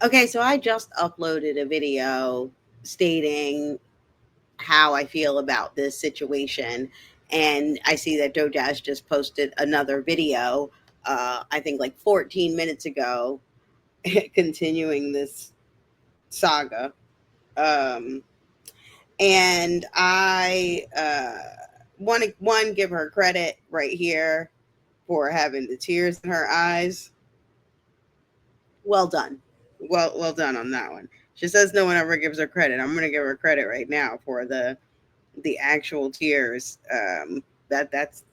Okay, so I just uploaded a video stating how I feel about this situation. And I see that Dojash just posted another video, I think like 14 minutes ago, continuing this saga. Um, and I want to give her credit right here for having the tears in her eyes. Well done. Well done on that one. She says no one ever gives her credit. I'm gonna give her credit right now for the actual tears. That's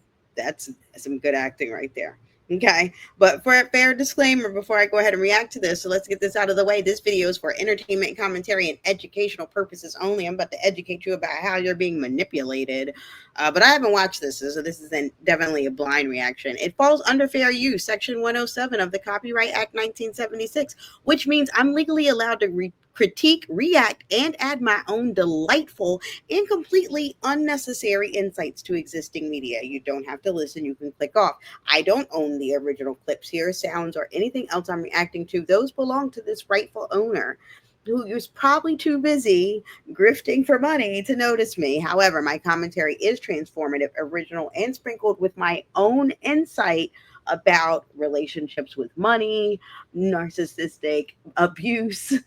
some good acting right there. Okay, but for a fair disclaimer, before I go ahead and react to this, so let's get this out of the way. This video is for entertainment, commentary, and educational purposes only. I'm about to educate you about how you're being manipulated, but I haven't watched this, so this is definitely a blind reaction. It falls under fair use, Section 107 of the Copyright Act 1976, which means I'm legally allowed to critique, react, and add my own delightful and completely unnecessary insights to existing media. You don't have to listen, you can click off. I don't own the original clips here, sounds, or anything else I'm reacting to. Those belong to this rightful owner, who is probably too busy grifting for money to notice me. However, my commentary is transformative, original, and sprinkled with my own insight about relationships with money, narcissistic abuse.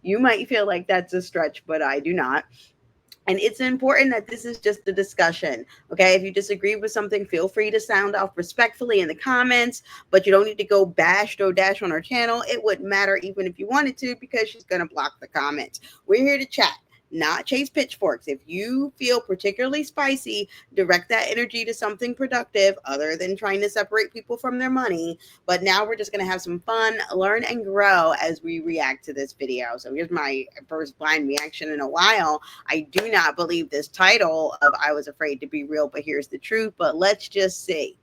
You might feel like that's a stretch, but I do not. And it's important that this is just a discussion. Okay. If you disagree with something, feel free to sound off respectfully in the comments, but you don't need to go bash Dash on our channel. It wouldn't matter even if you wanted to, because she's going to block the comments. We're here to chat, not chase pitchforks. If you feel particularly spicy, direct that energy to something productive other than trying to separate people from their money. But now we're just going to have some fun, learn, and grow as we react to this video. So here's my first blind reaction in a while. I do not believe this title of I Was Afraid to Be Real, but Here's the Truth. But let's just see.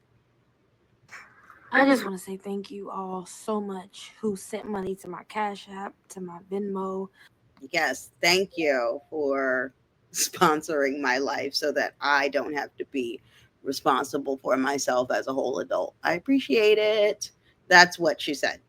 I just want to say thank you all so much who sent money to my Cash App, to my Venmo. Yes, thank you for sponsoring my life so that I don't have to be responsible for myself as a whole adult. I appreciate it. That's what she said.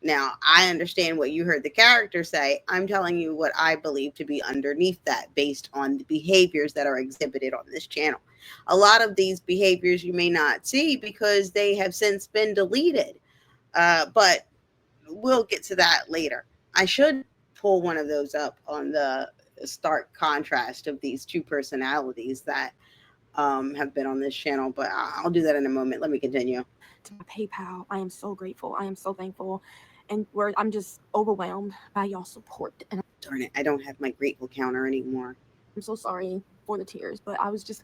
Now, I understand what you heard the character say. I'm telling you what I believe to be underneath that based on the behaviors that are exhibited on this channel. A lot of these behaviors you may not see because they have since been deleted, but we'll get to that later. I should pull one of those up on the stark contrast of these two personalities that have been on this channel, but I'll do that in a moment. Let me continue. To my PayPal, I am so grateful. I am so thankful. And I'm just overwhelmed by y'all support. And Darn it, I don't have my grateful counter anymore. I'm so sorry for the tears, but I was just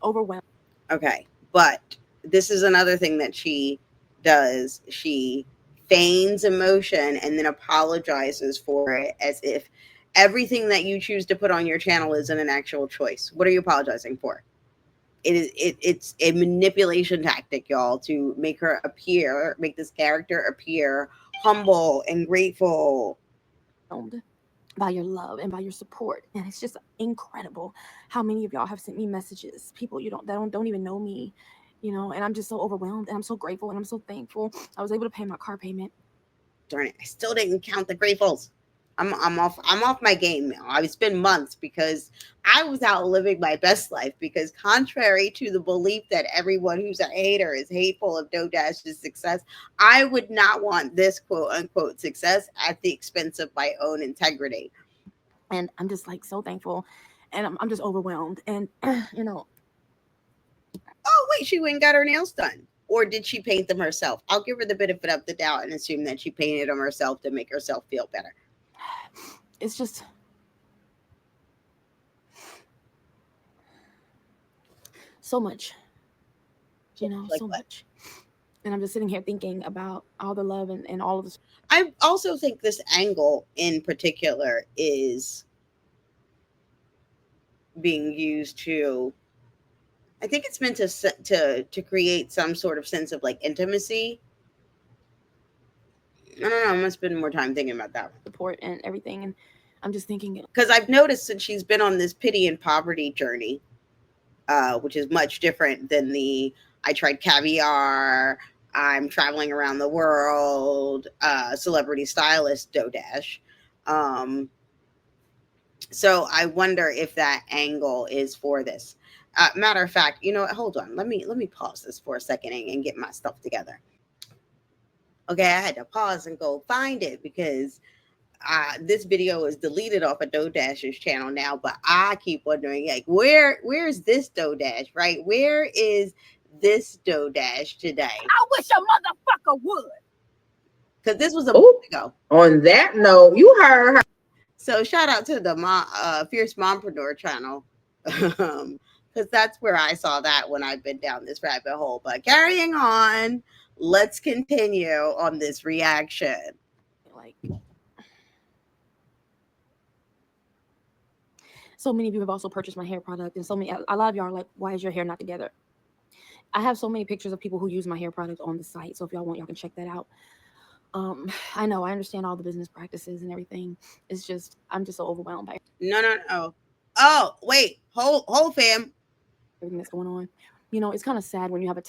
overwhelmed. Okay, but this is another thing that she does. She feigns emotion and then apologizes for it as if everything that you choose to put on your channel isn't an actual choice. What are you apologizing for? It's a manipulation tactic, y'all, to make this character appear humble and grateful. By your love and by your support, and it's just incredible how many of y'all have sent me messages, people that don't even know me, and I'm just so overwhelmed, and I'm so grateful, and I'm so thankful. I was able to pay my car payment. Darn it, I still didn't count the gratefuls. I'm off my game now. It's been months because I was out living my best life, because contrary to the belief that everyone who's a hater is hateful of Dodash's success, I would not want this quote unquote success at the expense of my own integrity. And I'm just like so thankful, and I'm just overwhelmed, and Oh wait, she went and got her nails done. Or did she paint them herself? I'll give her the benefit of the doubt and assume that she painted them herself to make herself feel better. It's just so much, Like so what? much. And I'm just sitting here thinking about all the love and all of this. I also think this angle in particular is being used to. I think it's meant to create some sort of sense of like intimacy. I don't know. I'm gonna spend more time thinking about that Support and everything, and I'm just thinking, because I've noticed since she's been on this pity and poverty journey, which is much different than the I tried caviar I'm traveling around the world, celebrity stylist DoDash. Um, so I wonder if that angle is for this. Matter of fact, you know what? Hold on. Let me pause this for a second and get my stuff together. Okay, I had to pause and go find it because this video is deleted off of DoDash's channel now. But I keep wondering, like, where's this DoDash? Right? Where is this DoDash today? I wish a motherfucker would. Because this was a month Oh, ago. on that note, you heard her. So shout out to the Fierce Mompreneur channel. Because that's where I saw that when I've been down this rabbit hole. But carrying on, let's continue on this reaction. Like, so many people have also purchased my hair product, and a lot of y'all are like, why is your hair not together? I have so many pictures of people who use my hair product on the site, so if y'all want, y'all can check that out. I know, I understand all the business practices and everything. It's just, I'm just so overwhelmed by No. Oh, wait. Hold, fam. everything that's going on. You know, it's kind of sad when you have a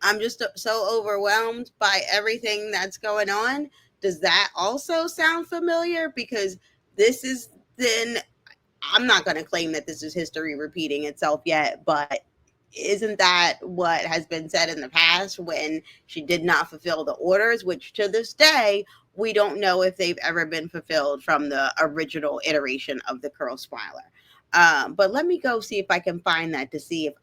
I'm just so overwhelmed by everything that's going on. Does that also sound familiar? Because this is then, I'm not going to claim that this is history repeating itself yet, but isn't that what has been said in the past when she did not fulfill the orders, which to this day, we don't know if they've ever been fulfilled from the original iteration of the Curl Smiler. But let me go see if I can find that to see if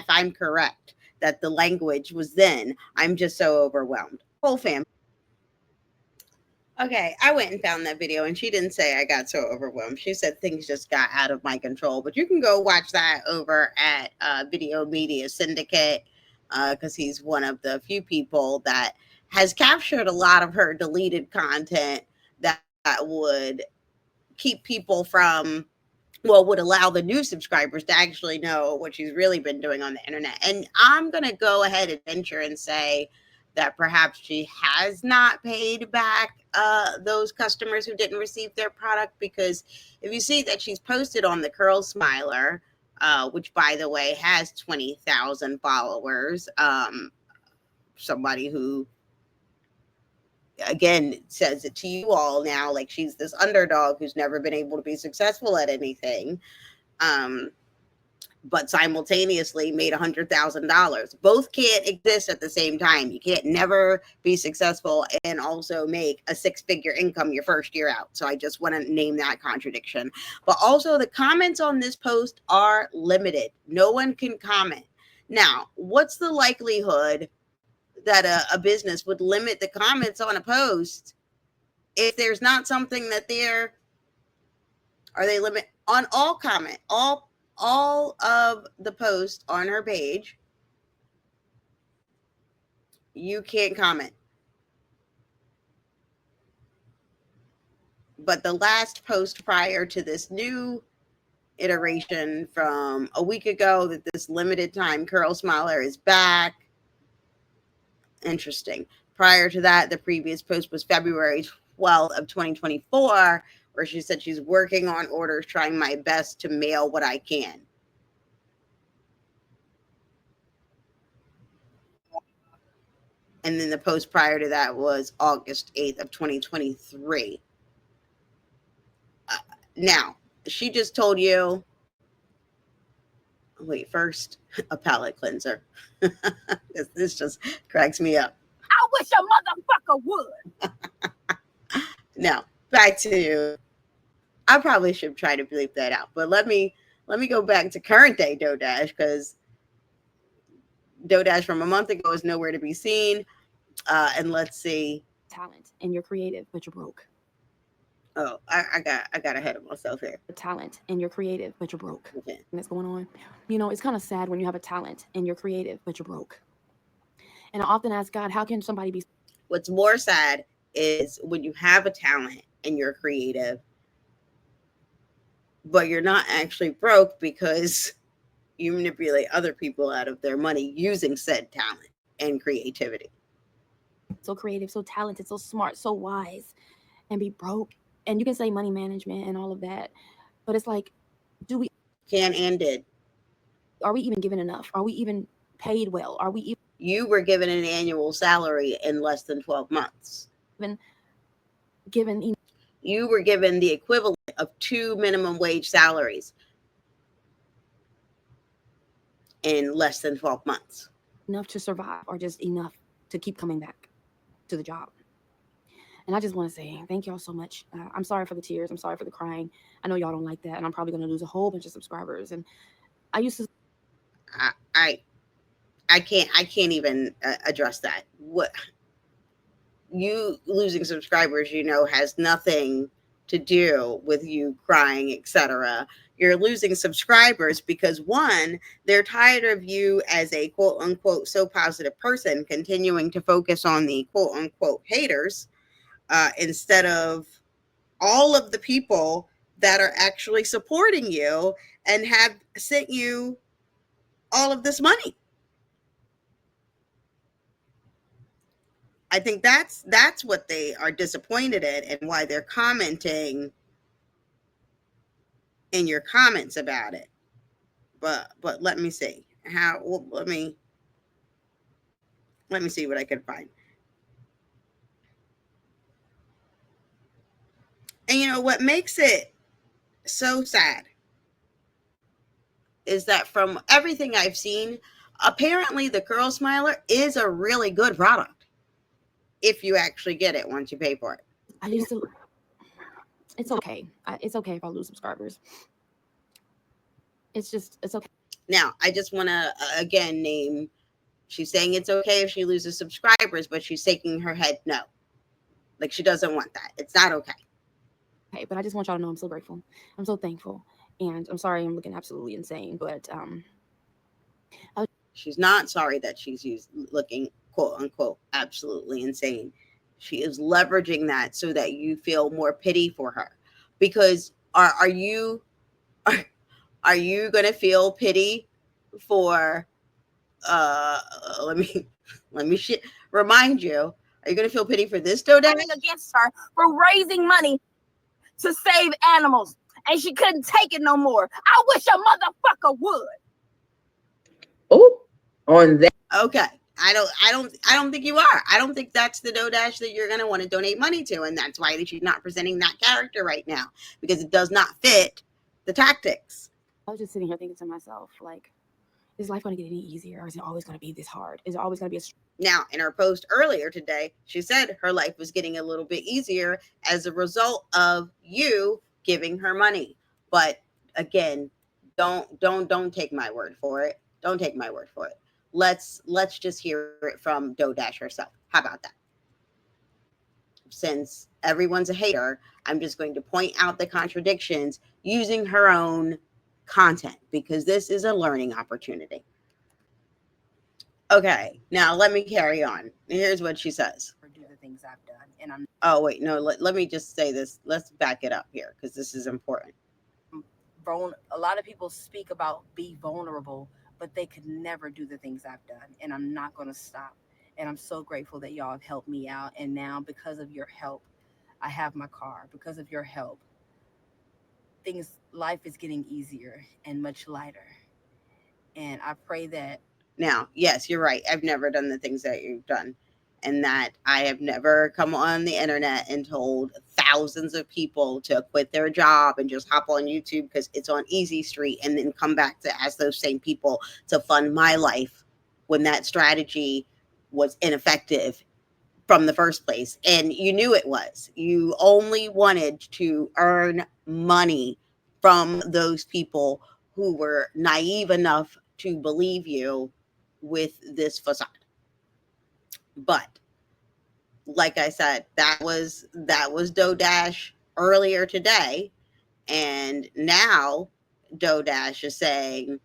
I'm correct that the language was then. I'm just so overwhelmed. Whole fam. Okay, I went and found that video, and she didn't say I got so overwhelmed. She said things just got out of my control. But you can go watch that over at Video Media Syndicate because he's one of the few people that has captured a lot of her deleted content that would keep people from, well, would allow the new subscribers to actually know what she's really been doing on the internet. And I'm going to go ahead and venture and say that perhaps she has not paid back those customers who didn't receive their product, because if you see that she's posted on the Curl Smiler, which by the way has 20,000 followers, somebody who again says it to you all now like she's this underdog who's never been able to be successful at anything, um, but simultaneously made $100,000. Both can't exist at the same time. You can't never be successful and also make a six-figure income your first year out. So I just want to name that contradiction. But also the comments on this post are limited. No one can comment. Now, what's the likelihood that a business would limit the comments on a post if there's not something that they're, are they limit on all comment all of the posts on her page? You can't comment. But the last post prior to this new iteration from a week ago, that this limited time Curl Smiler is back. Interesting. Prior to that, the previous post was February 12th of 2024, where she said she's working on orders, trying my best to mail what I can. And then the post prior to that was August 8th of 2023. Now, she just told you, wait, first, a palate cleanser. This just cracks me up. I wish a motherfucker would. Now, back to, I probably should try to bleep that out, but let me go back to current day DoDash, because DoDash from a month ago is nowhere to be seen. And let's see. Talent and you're creative, but you're broke. Oh, I got ahead of myself here. Talent and you're creative, but you're broke. Okay. That's going on. You know, it's kind of sad when you have a talent and you're creative, but you're broke. And I often ask God, how can somebody be? What's more sad is when you have a talent and you're creative, but you're not actually broke because you manipulate other people out of their money using said talent and creativity. So creative, so talented, so smart, so wise, and be broke. And you can say money management and all of that, but it's like, Can and did. are we even given enough? Are we even paid well? Are we even You were given an annual salary in less than 12 months. Even given You were given the equivalent of 2 minimum wage salaries in less than 12 months. enough to survive or just enough to keep coming back to the job. And I just want to say thank y'all so much. I'm sorry for the tears. I'm sorry for the crying. I know y'all don't like that, and I'm probably going to lose a whole bunch of subscribers. And I used to. I I, I can't even address that. What you losing subscribers, has nothing to do with you crying, etc. You're losing subscribers because one, they're tired of you as a quote unquote so positive person, continuing to focus on the quote unquote haters instead of all of the people that are actually supporting you and have sent you all of this money. I think that's what they are disappointed in and why they're commenting in your comments about it. But let me see how. Well, let me see what I can find. And what makes it so sad is that from everything I've seen, apparently the Curl Smiler is a really good product if you actually get it once you pay for it. I used to. It's okay. It's okay if I lose subscribers. It's okay. Now, I just want to again name. She's saying it's okay if she loses subscribers, but she's shaking her head no. Like she doesn't want that. It's not okay. Okay, but I just want y'all to know I'm so grateful. I'm so thankful, and I'm sorry I'm looking absolutely insane, but She's not sorry that looking quote unquote absolutely insane. She is leveraging that so that you feel more pity for her. Because are you are you gonna feel pity for let me let me remind you, are you gonna feel pity for this Doda? Against her for raising money to save animals, and she couldn't take it no more. I wish a motherfucker would. Oh, on that. Okay. I don't think you are. I don't think that's the Dodash that you're gonna want to donate money to, and that's why she's not presenting that character right now, because it does not fit the tactics. I was just sitting here thinking to myself, like, is life going to get any easier, or is it always going to be this hard? Is it always going to be Now, in her post earlier today, she said her life was getting a little bit easier as a result of you giving her money. But again, don't take my word for it. Don't take my word for it. Let's just hear it from Dodash herself. How about that? Since everyone's a hater, I'm just going to point out the contradictions using her own content because this is a learning opportunity. Okay, now let me carry on. Here's what she says. Do the things I've done, and I'm. Oh, wait, no, let me just say this. Let's back it up here because this is important. A lot of people speak about be vulnerable, but they could never do the things I've done, and I'm not going to stop. And I'm so grateful that y'all have helped me out. And now, because of your help, I have my car. Because of your help, life is getting easier and much lighter. And I pray that. Now, yes, you're right. I've never done the things that you've done. And that I have never come on the internet and told thousands of people to quit their job and just hop on YouTube because it's on Easy Street and then come back to ask those same people to fund my life when that strategy was ineffective from the first place. And you knew it was. You only wanted to earn money from those people who were naive enough to believe you with this facade. But like I said, that was Dodash earlier today, and now Dodash is saying,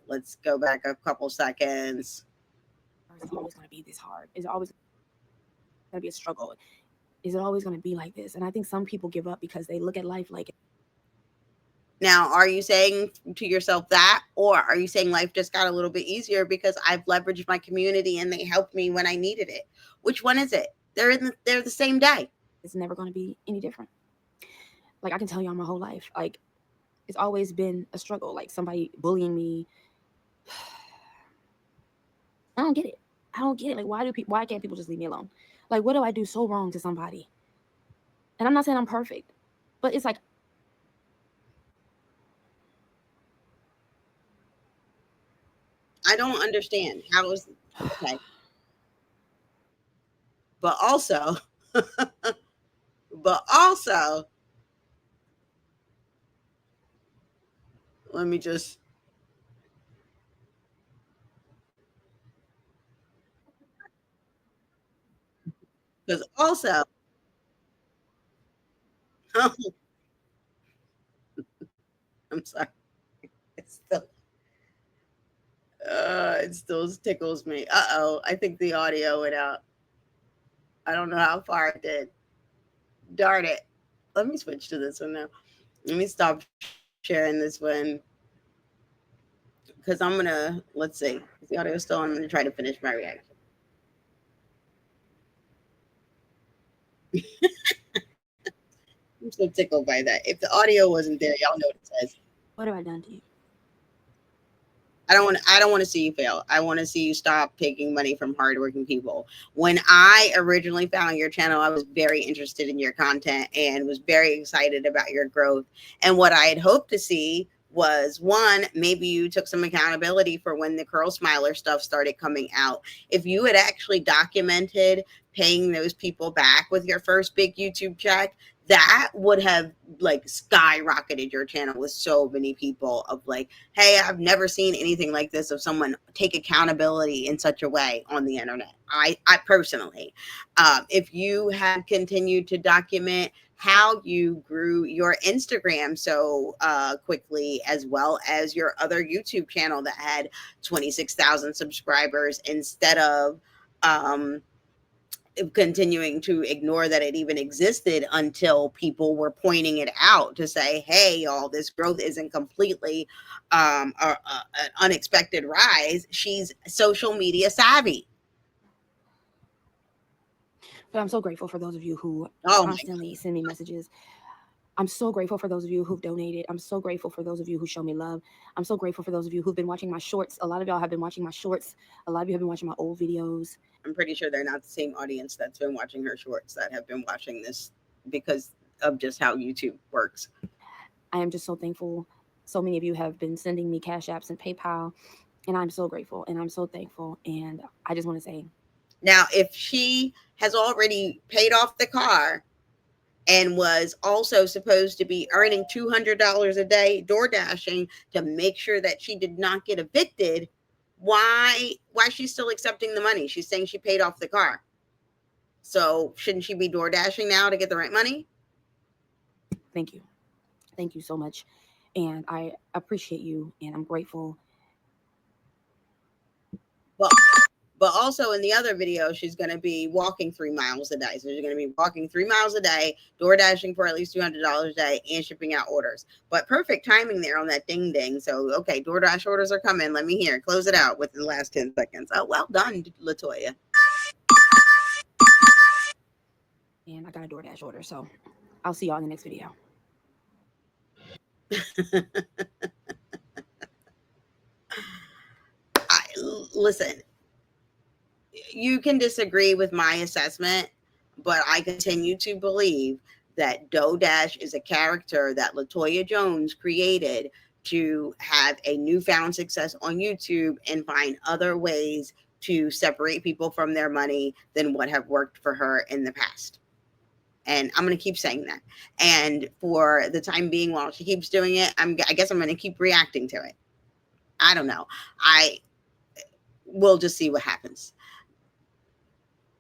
let's go back a couple seconds. Is it always going to be this hard? Is it always going to be a struggle? Is it always going to be like this? And I think some people give up because they look at life like. Now, are you saying to yourself that, or are you saying life just got a little bit easier because I've leveraged my community and they helped me when I needed it? Which one is it? They're the same day. It's never going to be any different. Like I can tell y'all my whole life, like it's always been a struggle. Like somebody bullying me, I don't get it. I don't get it. Like, why can't people just leave me alone? Like, what do I do so wrong to somebody? And I'm not saying I'm perfect, but it's like, I don't understand how is okay, but also, but also, let me just because also, I'm sorry, it's still, it still tickles me. Uh-oh, I think the audio went out. I don't know how far it did. Darn it. Let me switch to this one now. Let me stop sharing this one because I'm gonna let's see. Is the audio still on? I'm gonna try to finish my reaction. I'm so tickled by that. If the audio wasn't there, y'all know what it says. what have I done to you? I don't want to see you fail. I want to see you stop taking money from hardworking people. When I originally found your channel, I was very interested in your content and was very excited about your growth. And what I had hoped to see was one, maybe you took some accountability for when the curl smiler stuff started coming out. If you had actually documented paying those people back with your first big YouTube check, that would have like skyrocketed your channel with so many people of like, hey, I've never seen anything like this of someone take accountability in such a way on the internet. I personally, if you had continued to document how you grew your Instagram so quickly, as well as your other YouTube channel that had 26,000 subscribers, instead of um, continuing to ignore that it even existed until people were pointing it out to say, hey, y'all, this growth isn't completely an unexpected rise. She's social media savvy. But I'm so grateful for those of you who Oh my constantly send me messages. I'm so grateful for those of you who've donated. I'm so grateful for those of you who show me love. I'm so grateful for those of you who've been watching my shorts. A lot of y'all have been watching my shorts. A lot of you have been watching my old videos. I'm pretty sure they're not the same audience that's been watching her shorts that have been watching this because of just how YouTube works. I am just so thankful. So many of you have been sending me Cash Apps and PayPal, and I'm so grateful and I'm so thankful. And I just want to say, Now, if she has already paid off the car and was also supposed to be earning $200 a day door dashing to make sure that she did not get evicted, why she's still accepting the money? She's saying she paid off the car. So shouldn't she be door dashing now to get the rent money? thank you. Thank you so much. And I appreciate you and I'm grateful. Well, but also in the other video, she's going to be walking 3 miles a day. So she's going to be walking 3 miles a day, door dashing for at least $200 a day, and shipping out orders. But perfect timing there on that ding ding. So, okay, DoorDash orders are coming. Let me hear. Close it out within the last 10 seconds. Oh, well done, Latoya. And I got a DoorDash order. So I'll see y'all in the next video. Listen, you can disagree with my assessment, but I continue to believe that Dodash is a character that Latoya Jones created to have a newfound success on YouTube and find other ways to separate people from their money than what have worked for her in the past. And I'm going to keep saying that. And for the time being, while she keeps doing it, I guess I'm going to keep reacting to it. I don't know. I we'll just see what happens.